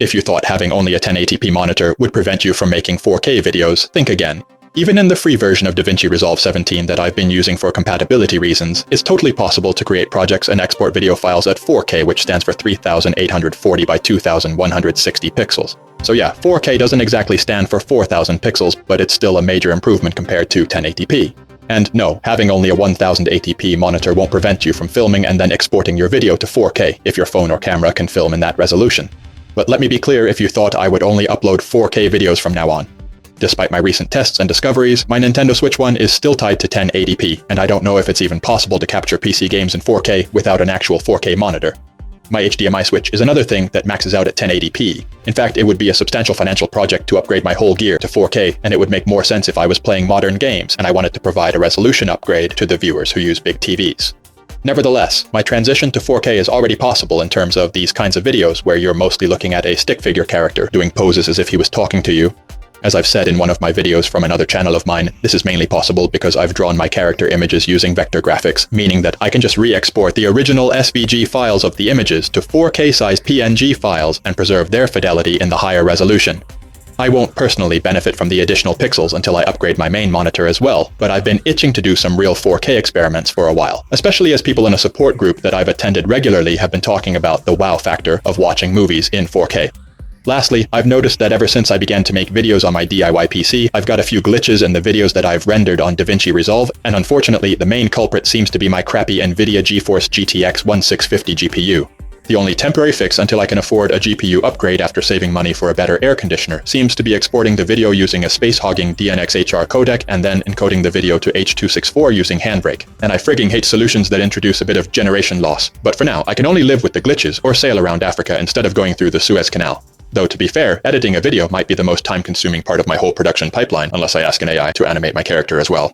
If you thought having only a 1080p monitor would prevent you from making 4K videos, think again. Even in the free version of DaVinci Resolve 17 that I've been using for compatibility reasons, it's totally possible to create projects and export video files at 4K, which stands for 3840 by 2160 pixels. So yeah, 4K doesn't exactly stand for 4000 pixels, but it's still a major improvement compared to 1080p. And no, having only a 1080p monitor won't prevent you from filming and then exporting your video to 4K if your phone or camera can film in that resolution. But let me be clear if you thought I would only upload 4K videos from now on. Despite my recent tests and discoveries, my Nintendo Switch 1 is still tied to 1080p, and I don't know if it's even possible to capture PC games in 4K without an actual 4K monitor. My HDMI switch is another thing that maxes out at 1080p. In fact, it would be a substantial financial project to upgrade my whole gear to 4K, and it would make more sense if I was playing modern games and I wanted to provide a resolution upgrade to the viewers who use big TVs. Nevertheless, my transition to 4K is already possible in terms of these kinds of videos where you're mostly looking at a stick figure character doing poses as if he was talking to you. As I've said in one of my videos from another channel of mine, this is mainly possible because I've drawn my character images using vector graphics, meaning that I can just re-export the original SVG files of the images to 4K size PNG files and preserve their fidelity in the higher resolution. I won't personally benefit from the additional pixels until I upgrade my main monitor as well, but I've been itching to do some real 4K experiments for a while, especially as people in a support group that I've attended regularly have been talking about the wow factor of watching movies in 4K. Lastly, I've noticed that ever since I began to make videos on my DIY PC, I've got a few glitches in the videos that I've rendered on DaVinci Resolve, and unfortunately, the main culprit seems to be my crappy NVIDIA GeForce GTX 1650 GPU. The only temporary fix until I can afford a GPU upgrade after saving money for a better air conditioner seems to be exporting the video using a space-hogging DNxHR codec and then encoding the video to H.264 using Handbrake. And I frigging hate solutions that introduce a bit of generation loss. But for now, I can only live with the glitches or sail around Africa instead of going through the Suez Canal. Though to be fair, editing a video might be the most time-consuming part of my whole production pipeline unless I ask an AI to animate my character as well.